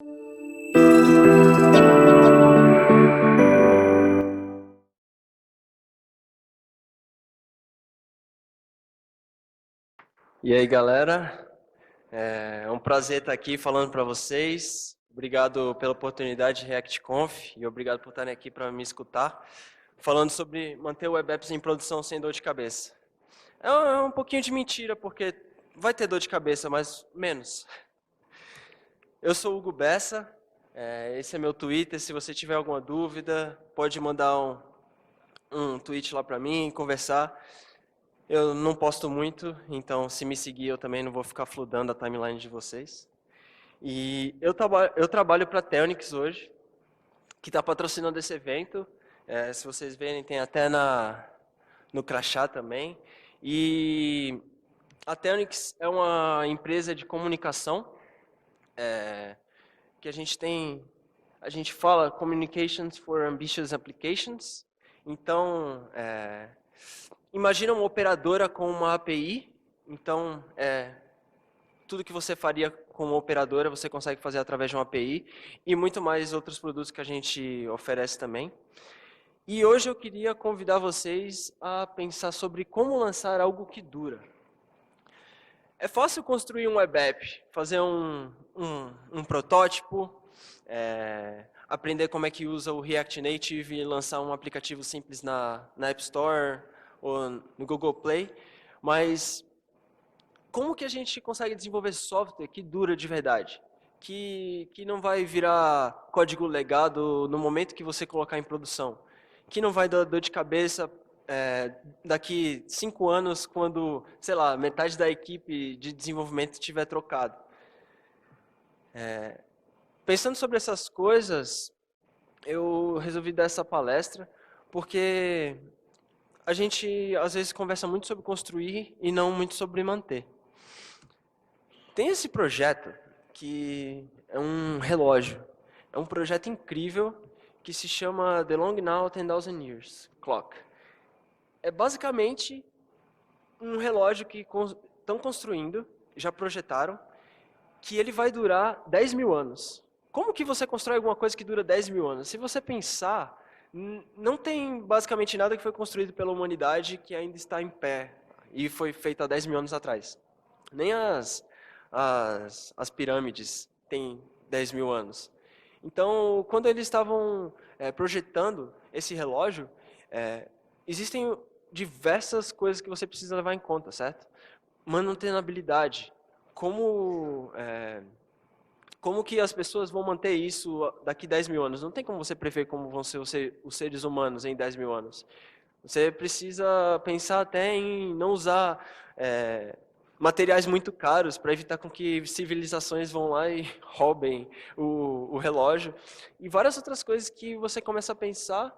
E aí, galera, é um prazer estar aqui falando para vocês. Obrigado pela oportunidade de ReactConf e obrigado por estarem aqui para me escutar, falando sobre manter o Web Apps em produção sem dor de cabeça. É um pouquinho de mentira, porque vai ter dor de cabeça, mas menos. Eu sou o Hugo Bessa, esse é meu Twitter. Se você tiver alguma dúvida, pode mandar um tweet lá para mim, conversar. Eu não posto muito, então se me seguir eu também não vou ficar fludando a timeline de vocês. E eu trabalho para a Telnix hoje, que está patrocinando esse evento. Se vocês verem, tem até no crachá também. E a Telnix é uma empresa de comunicação que a gente fala Communications for Ambitious Applications. Então, imagina uma operadora com uma API. Então, tudo que você faria com uma operadora, você consegue fazer através de uma API e muito mais outros produtos que a gente oferece também. E hoje eu queria convidar vocês a pensar sobre como lançar algo que dura. É fácil construir um web app, fazer um protótipo, aprender como é que usa o React Native e lançar um aplicativo simples na App Store ou no Google Play, mas como que a gente consegue desenvolver software que dura de verdade? Que não vai virar código legado no momento que você colocar em produção? Que não vai dar dor de cabeça daqui 5 anos, quando, sei lá, metade da equipe de desenvolvimento tiver trocado? Pensando sobre essas coisas, eu resolvi dar essa palestra, porque a gente às vezes conversa muito sobre construir e não muito sobre manter. Tem esse projeto que é um relógio. É um projeto incrível que se chama The Long Now 10,000 Years Clock. É basicamente um relógio que estão construindo, já projetaram, que ele vai durar 10 mil anos. Como que você constrói alguma coisa que dura 10 mil anos? Se você pensar, não tem basicamente nada que foi construído pela humanidade que ainda está em pé e foi feito há 10 mil anos atrás. Nem as pirâmides têm 10 mil anos. Então, quando eles estavam projetando esse relógio, existem diversas coisas que você precisa levar em conta, certo? Manutenabilidade. Como que as pessoas vão manter isso daqui 10 mil anos? Não tem como você prever como vão ser os seres humanos em 10 mil anos. Você precisa pensar até em não usar materiais muito caros para evitar com que civilizações vão lá e roubem o relógio. E várias outras coisas que você começa a pensar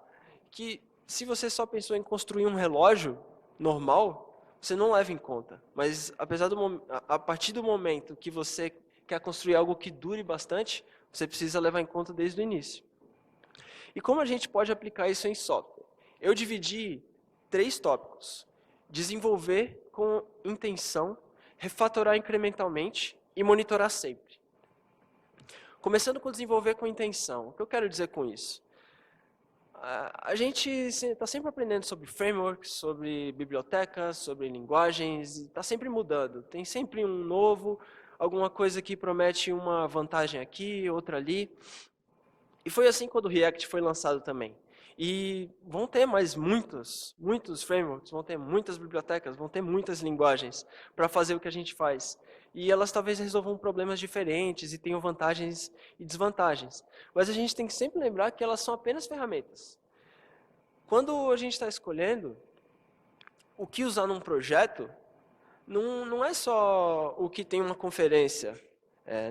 que, se você só pensou em construir um relógio normal, você não leva em conta. Mas a partir do momento que você quer construir algo que dure bastante, você precisa levar em conta desde o início. E como a gente pode aplicar isso em software? Eu dividi 3 tópicos: desenvolver com intenção, refatorar incrementalmente e monitorar sempre. Começando com desenvolver com intenção. O que eu quero dizer com isso? A gente está sempre aprendendo sobre frameworks, sobre bibliotecas, sobre linguagens, está sempre mudando. Tem sempre um novo, alguma coisa que promete uma vantagem aqui, outra ali. E foi assim quando o React foi lançado também. E vão ter mais muitos frameworks, vão ter muitas bibliotecas, vão ter muitas linguagens para fazer o que a gente faz. E elas talvez resolvam problemas diferentes e tenham vantagens e desvantagens. Mas a gente tem que sempre lembrar que elas são apenas ferramentas. Quando a gente está escolhendo o que usar num projeto, não é só o que tem uma conferência,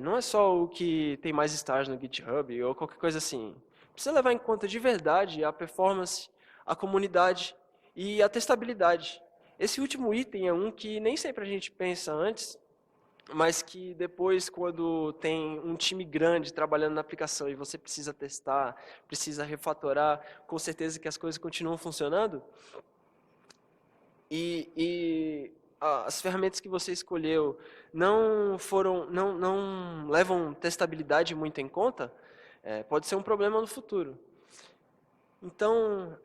não é só o que tem mais estágio no GitHub ou qualquer coisa assim. Precisa levar em conta de verdade a performance, a comunidade e a testabilidade. Esse último item é um que nem sempre a gente pensa antes, mas que depois, quando tem um time grande trabalhando na aplicação e você precisa testar, precisa refatorar, com certeza que as coisas continuam funcionando. E as ferramentas que você escolheu não levam testabilidade muito em conta, pode ser um problema no futuro. Então,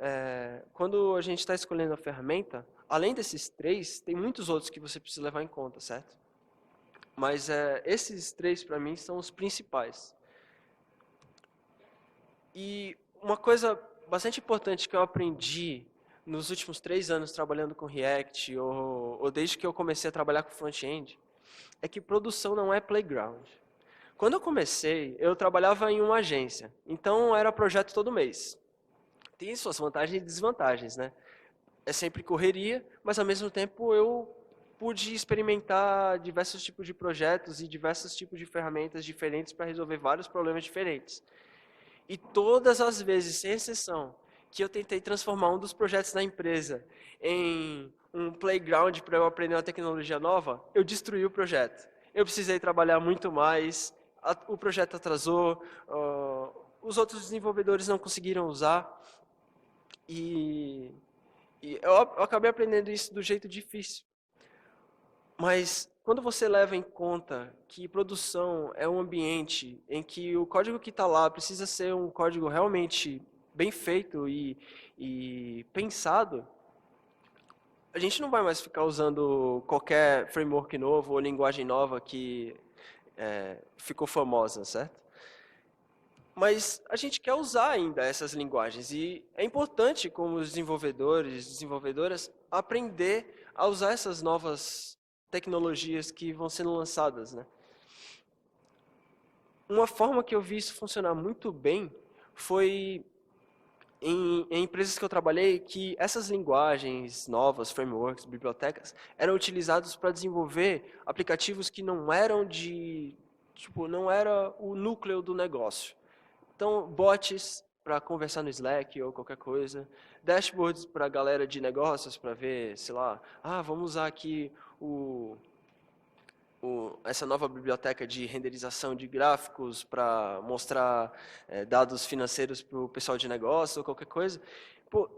quando a gente está escolhendo a ferramenta, além desses 3, tem muitos outros que você precisa levar em conta, certo? Mas esses 3, para mim, são os principais. E uma coisa bastante importante que eu aprendi nos últimos 3 anos trabalhando com React, ou desde que eu comecei a trabalhar com front-end, é que produção não é playground. Quando eu comecei, eu trabalhava em uma agência, então era projeto todo mês. Tem suas vantagens e desvantagens, né? É sempre correria, mas ao mesmo tempo eu pude experimentar diversos tipos de projetos e diversos tipos de ferramentas diferentes para resolver vários problemas diferentes. E todas as vezes, sem exceção, que eu tentei transformar um dos projetos da empresa em um playground para eu aprender uma tecnologia nova, eu destruí o projeto. Eu precisei trabalhar muito mais, o projeto atrasou, os outros desenvolvedores não conseguiram usar, e eu acabei aprendendo isso do jeito difícil. Mas quando você leva em conta que produção é um ambiente em que o código que está lá precisa ser um código realmente bem feito e pensado, a gente não vai mais ficar usando qualquer framework novo ou linguagem nova que ficou famosa, certo? Mas a gente quer usar ainda essas linguagens e é importante, como os desenvolvedores, desenvolvedoras, aprender a usar essas novas tecnologias que vão sendo lançadas, né? Uma forma que eu vi isso funcionar muito bem foi em empresas que eu trabalhei que essas linguagens novas, frameworks, bibliotecas, eram utilizados para desenvolver aplicativos que não eram não era o núcleo do negócio. Então, bots para conversar no Slack ou qualquer coisa, dashboards para a galera de negócios para ver, sei lá, vamos usar aqui essa nova biblioteca de renderização de gráficos para mostrar dados financeiros para o pessoal de negócio ou qualquer coisa. Pô,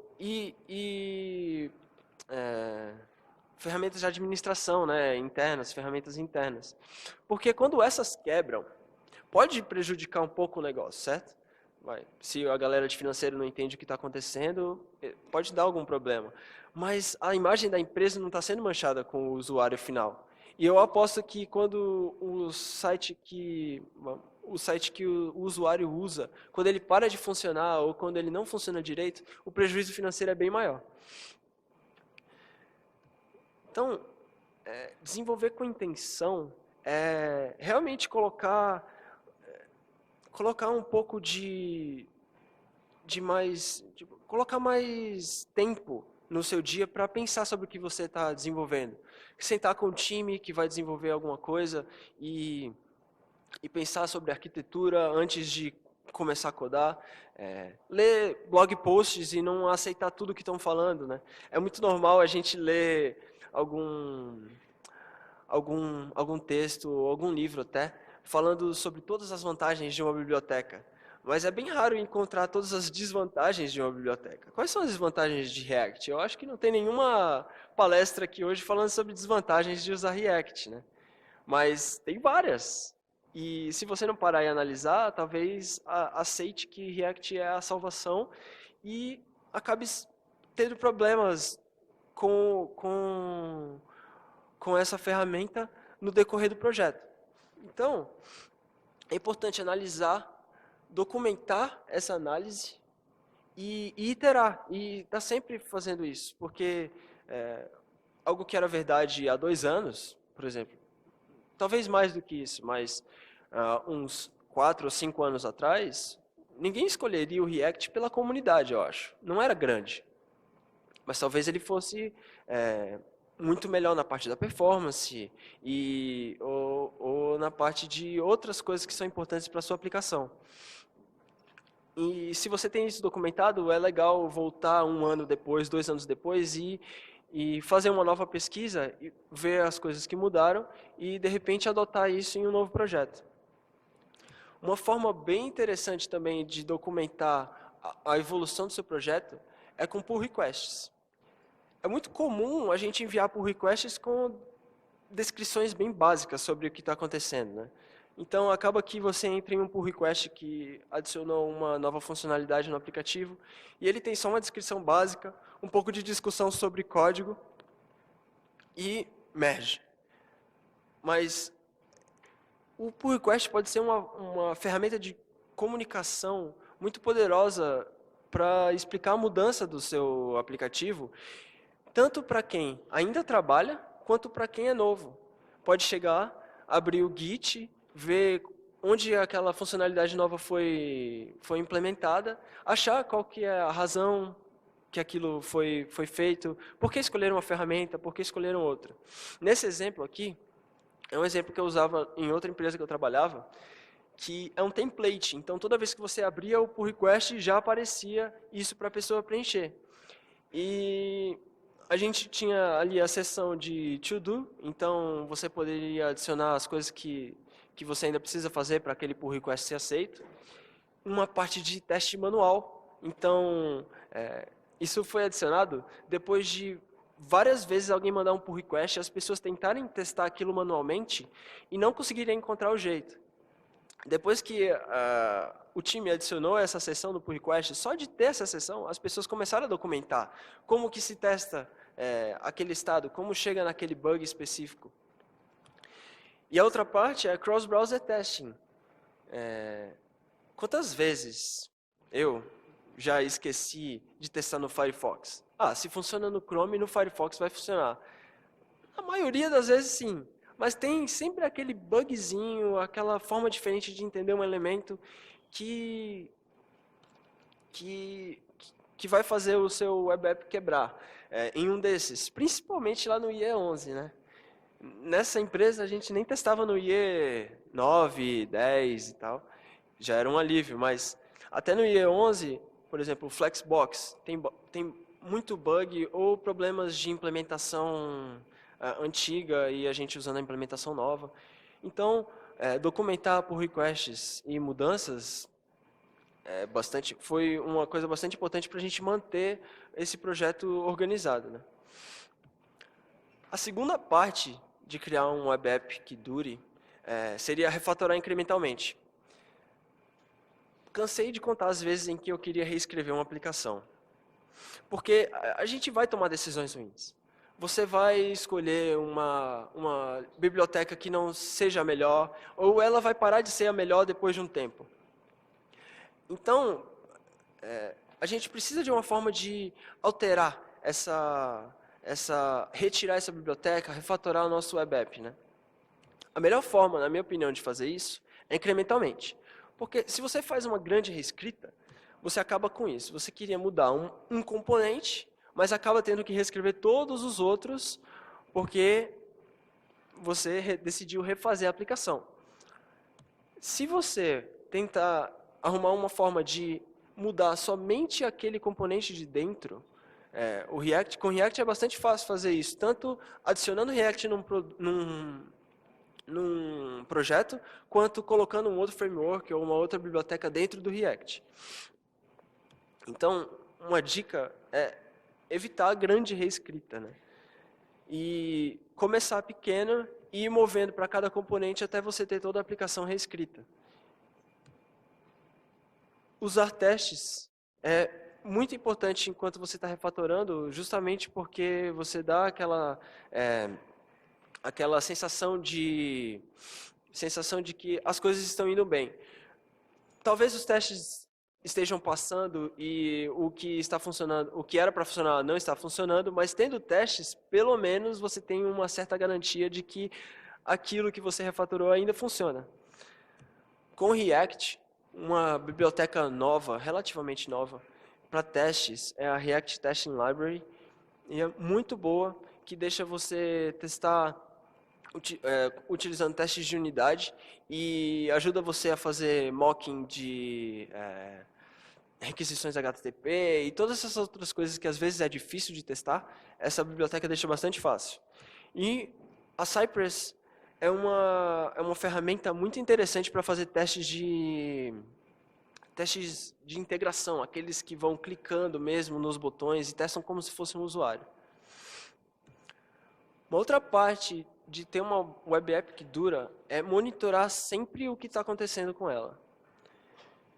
ferramentas de administração, né, internas, ferramentas internas. Porque quando essas quebram, pode prejudicar um pouco o negócio, certo? Se a galera de financeiro não entende o que está acontecendo, pode dar algum problema. Mas a imagem da empresa não está sendo manchada com o usuário final. E eu aposto que quando o site que o usuário usa, quando ele para de funcionar ou quando ele não funciona direito, o prejuízo financeiro é bem maior. Então, desenvolver com intenção é realmente colocar um pouco colocar mais tempo no seu dia para pensar sobre o que você está desenvolvendo. Sentar com um time que vai desenvolver alguma coisa e pensar sobre arquitetura antes de começar a codar. Ler blog posts e não aceitar tudo que estão falando, né? É muito normal a gente ler algum texto, ou algum livro até, falando sobre todas as vantagens de uma biblioteca. Mas é bem raro encontrar todas as desvantagens de uma biblioteca. Quais são as desvantagens de React? Eu acho que não tem nenhuma palestra aqui hoje falando sobre desvantagens de usar React, né? Mas tem várias. E se você não parar e analisar, talvez aceite que React é a salvação e acabe tendo problemas com essa ferramenta no decorrer do projeto. Então, é importante analisar, documentar essa análise e iterar. E estar sempre fazendo isso, porque algo que era verdade há 2 anos, por exemplo, talvez mais do que isso, mas uns 4 ou 5 anos atrás, ninguém escolheria o React pela comunidade, eu acho. Não era grande. Mas talvez ele fosse muito melhor na parte da performance ou na parte de outras coisas que são importantes para a sua aplicação. E se você tem isso documentado, é legal voltar 1 ano depois, 2 anos depois e fazer uma nova pesquisa, e ver as coisas que mudaram e, de repente, adotar isso em um novo projeto. Uma forma bem interessante também de documentar a evolução do seu projeto é com pull requests. é muito comum a gente enviar pull requests com descrições bem básicas sobre o que está acontecendo, né? Então, acaba que você entra em um pull request que adicionou uma nova funcionalidade no aplicativo e ele tem só uma descrição básica, um pouco de discussão sobre código e merge. Mas o pull request pode ser uma ferramenta de comunicação muito poderosa para explicar a mudança do seu aplicativo, tanto para quem ainda trabalha, quanto para quem é novo. Pode chegar, abrir o Git, ver onde aquela funcionalidade nova foi implementada, achar qual que é a razão que aquilo foi feito, por que escolheram uma ferramenta, por que escolheram outra. Nesse exemplo aqui, é um exemplo que eu usava em outra empresa que eu trabalhava, que é um template. Então, toda vez que você abria o pull request, já aparecia isso para a pessoa preencher. E a gente tinha ali a seção de to do, então você poderia adicionar as coisas que você ainda precisa fazer para aquele pull request ser aceito. Uma parte de teste manual. Então, isso foi adicionado depois de várias vezes alguém mandar um pull request, as pessoas tentarem testar aquilo manualmente e não conseguirem encontrar o jeito. Depois que o time adicionou essa seção do pull request, só de ter essa seção, as pessoas começaram a documentar como que se testa aquele estado, como chega naquele bug específico. E a outra parte é cross-browser testing. Quantas vezes eu já esqueci de testar no Firefox? Se funciona no Chrome, no Firefox vai funcionar. A maioria das vezes sim, mas tem sempre aquele bugzinho, aquela forma diferente de entender um elemento que vai fazer o seu web app quebrar. Em um desses, principalmente lá no IE 11, né? Nessa empresa a gente nem testava no IE 9, 10 e tal, já era um alívio, mas até no IE 11, por exemplo, o Flexbox, tem muito bug ou problemas de implementação antiga e a gente usando a implementação nova. Então, documentar pull requests e mudanças foi uma coisa bastante importante para a gente manter esse projeto organizado, né? A segunda parte de criar um web app que dure seria refatorar incrementalmente. Cansei de contar as vezes em que eu queria reescrever uma aplicação. Porque a gente vai tomar decisões ruins. Você vai escolher uma biblioteca que não seja a melhor, ou ela vai parar de ser a melhor depois de um tempo. Então, a gente precisa de uma forma de alterar retirar essa biblioteca, refatorar o nosso web app, né? A melhor forma, na minha opinião, de fazer isso é incrementalmente. Porque se você faz uma grande reescrita, você acaba com isso. Você queria mudar um componente, mas acaba tendo que reescrever todos os outros, porque você decidiu refazer a aplicação. Se você tentar arrumar uma forma de mudar somente aquele componente de dentro, com o React é bastante fácil fazer isso, tanto adicionando React num projeto, quanto colocando um outro framework ou uma outra biblioteca dentro do React. Então, uma dica é evitar a grande reescrita, né? E começar pequeno e ir movendo para cada componente até você ter toda a aplicação reescrita. Usar testes é muito importante enquanto você está refatorando, justamente porque você dá aquela sensação de que as coisas estão indo bem. Talvez os testes estejam passando e o que está funcionando, o que era para funcionar não está funcionando, mas tendo testes, pelo menos você tem uma certa garantia de que aquilo que você refatorou ainda funciona. Com React, uma biblioteca nova, relativamente nova, para testes é a React Testing Library, e é muito boa, que deixa você testar utilizando testes de unidade e ajuda você a fazer mocking de requisições HTTP e todas essas outras coisas que às vezes é difícil de testar, essa biblioteca deixa bastante fácil. E a Cypress é uma ferramenta muito interessante para fazer testes de integração, aqueles que vão clicando mesmo nos botões e testam como se fosse um usuário. Uma outra parte de ter uma web app que dura é monitorar sempre o que está acontecendo com ela.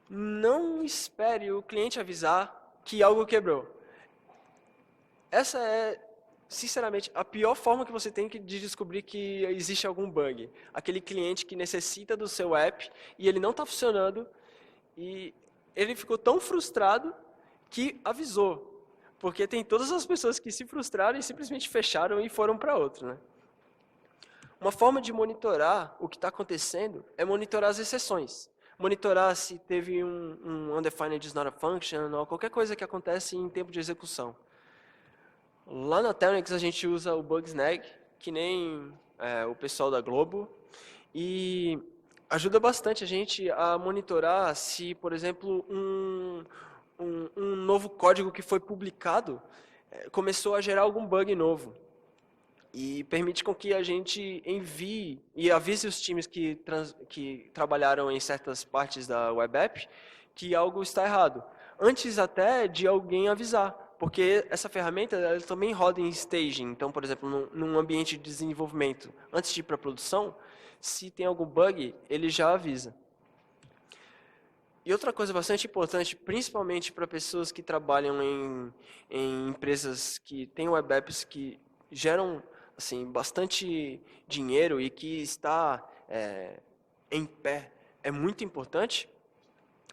Não espere o cliente avisar que algo quebrou. Essa é, sinceramente, a pior forma que você tem de descobrir que existe algum bug. Aquele cliente que necessita do seu app e ele não está funcionando e ele ficou tão frustrado que avisou. Porque tem todas as pessoas que se frustraram e simplesmente fecharam e foram para outro, né? Uma forma de monitorar o que está acontecendo é monitorar as exceções. Monitorar se teve um undefined is not a function ou qualquer coisa que acontece em tempo de execução. Lá na Telnix a gente usa o Bugsnag, que nem o pessoal da Globo, e ajuda bastante a gente a monitorar se, por exemplo, um novo código que foi publicado começou a gerar algum bug novo. E permite com que a gente envie e avise os times que trabalharam em certas partes da web app que algo está errado, antes até de alguém avisar. Porque essa ferramenta ela também roda em staging. Então, por exemplo, num ambiente de desenvolvimento, antes de ir para a produção, se tem algum bug, ele já avisa. E outra coisa bastante importante, principalmente para pessoas que trabalham em empresas que têm web apps que geram assim, bastante dinheiro e que está em pé, é muito importante,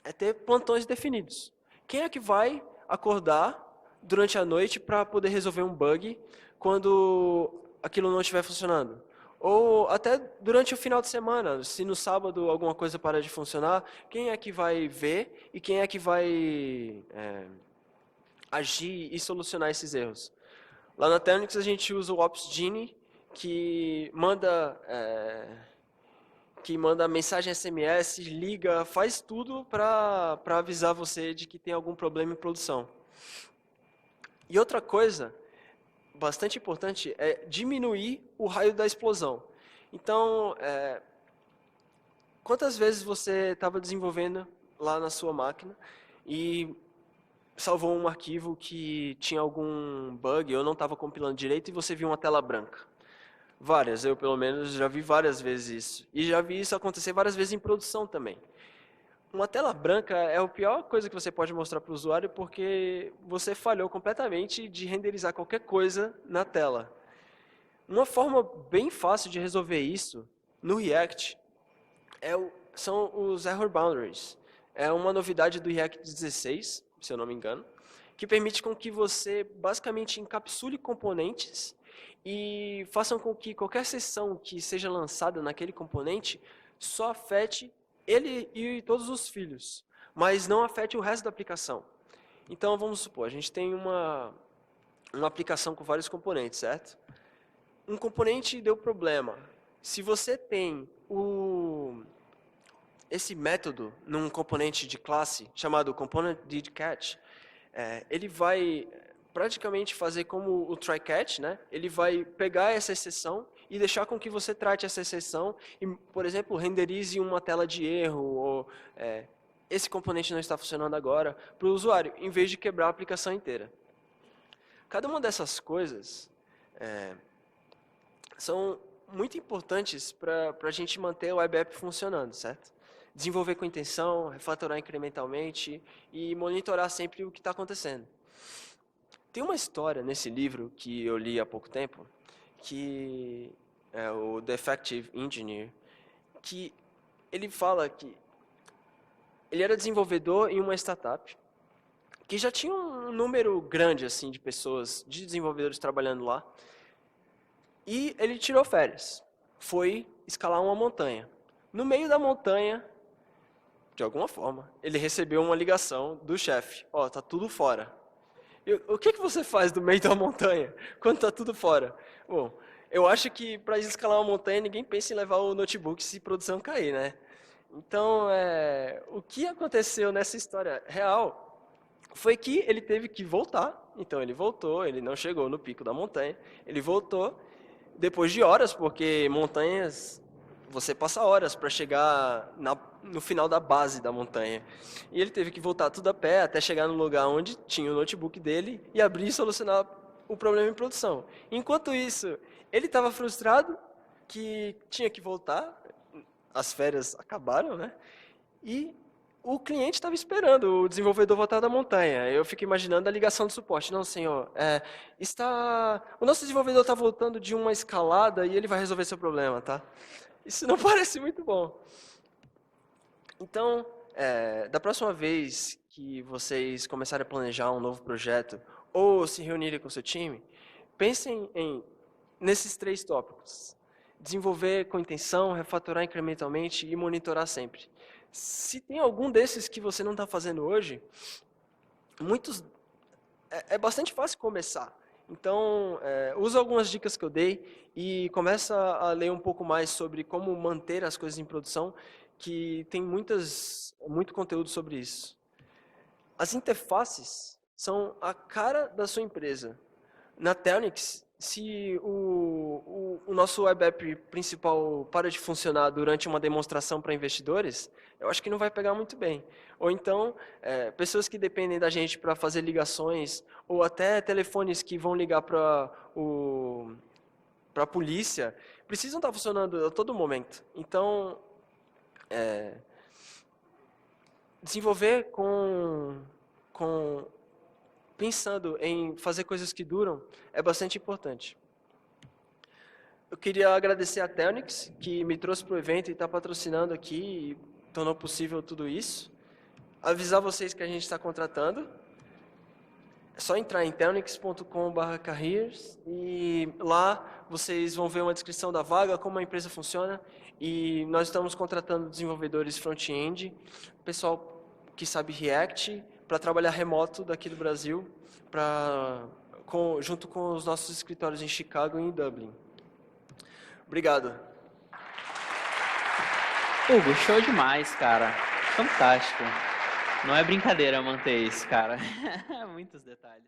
é ter plantões definidos. Quem é que vai acordar durante a noite para poder resolver um bug quando aquilo não estiver funcionando? Ou até durante o final de semana, se no sábado alguma coisa parar de funcionar, quem é que vai ver e quem é que vai agir e solucionar esses erros? Lá na Telnix a gente usa o Ops Genie, que manda mensagem SMS, liga, faz tudo para avisar você de que tem algum problema em produção. E outra coisa bastante importante é diminuir o raio da explosão. Então, quantas vezes você estava desenvolvendo lá na sua máquina e salvou um arquivo que tinha algum bug ou não estava compilando direito e você viu uma tela branca? Várias, eu pelo menos já vi várias vezes isso. E já vi isso acontecer várias vezes em produção também. Uma tela branca é a pior coisa que você pode mostrar para o usuário porque você falhou completamente de renderizar qualquer coisa na tela. Uma forma bem fácil de resolver isso no React são os Error Boundaries. É uma novidade do React 16, se eu não me engano, que permite com que você basicamente encapsule componentes e façam com que qualquer seção que seja lançada naquele componente só afete ele e todos os filhos, mas não afete o resto da aplicação. Então, vamos supor, a gente tem uma aplicação com vários componentes, certo? Um componente deu problema. Se você tem esse método num componente de classe chamado component.didCatch, ele vai praticamente fazer como o try-catch, né? Ele vai pegar essa exceção e deixar com que você trate essa exceção e, por exemplo, renderize uma tela de erro ou esse componente não está funcionando agora para o usuário, em vez de quebrar a aplicação inteira. Cada uma dessas coisas são muito importantes para a gente manter o web app funcionando, certo? Desenvolver com intenção, refatorar incrementalmente e monitorar sempre o que está acontecendo. Tem uma história nesse livro que eu li há pouco tempo, que é o Defective Engineer, que ele fala que ele era desenvolvedor em uma startup que já tinha um número grande assim de pessoas, de desenvolvedores trabalhando lá. E ele tirou férias. Foi escalar uma montanha. No meio da montanha, de alguma forma, ele recebeu uma ligação do chefe. Ó, tá tudo fora. O que você faz no meio da montanha quando tá tudo fora? Bom, eu acho que para escalar uma montanha ninguém pensa em levar o notebook se produção cair, né? Então, o que aconteceu nessa história real foi que ele teve que voltar. Então ele voltou, ele não chegou no pico da montanha, ele voltou depois de horas, porque montanhas você passa horas para chegar no final da base da montanha. E ele teve que voltar tudo a pé até chegar no lugar onde tinha o notebook dele e abrir e solucionar o problema em produção. Enquanto isso, Ele estava frustrado que tinha que voltar, as férias acabaram, né? E o cliente estava esperando o desenvolvedor voltar da montanha. Eu fico imaginando a ligação do suporte. Não, senhor, o nosso desenvolvedor está voltando de uma escalada e ele vai resolver seu problema, tá? Isso não parece muito bom. Então, da próxima vez que vocês começarem a planejar um novo projeto ou se reunirem com o seu time, pensem nesses 3 tópicos. Desenvolver com intenção, refatorar incrementalmente e monitorar sempre. Se tem algum desses que você não está fazendo hoje, é bastante fácil começar. Então, usa algumas dicas que eu dei e começa a ler um pouco mais sobre como manter as coisas em produção, que tem muito conteúdo sobre isso. As interfaces são a cara da sua empresa. Na Telnix, se o nosso web app principal para de funcionar durante uma demonstração para investidores, eu acho que não vai pegar muito bem. Ou então, pessoas que dependem da gente para fazer ligações, ou até telefones que vão ligar para a polícia, precisam estar funcionando a todo momento. Então, desenvolver pensando em fazer coisas que duram é bastante importante. Eu queria agradecer a Telnix, que me trouxe para o evento e está patrocinando aqui e tornou possível tudo isso. Avisar vocês que a gente está contratando. É só entrar em telnix.com/careers e lá vocês vão ver uma descrição da vaga, como a empresa funciona. E nós estamos contratando desenvolvedores front-end, pessoal que sabe React, para trabalhar remoto daqui do Brasil, junto com os nossos escritórios em Chicago e em Dublin. Obrigado. Hugo, show demais, cara. Fantástico. Não é brincadeira manter isso, cara. Muitos detalhes.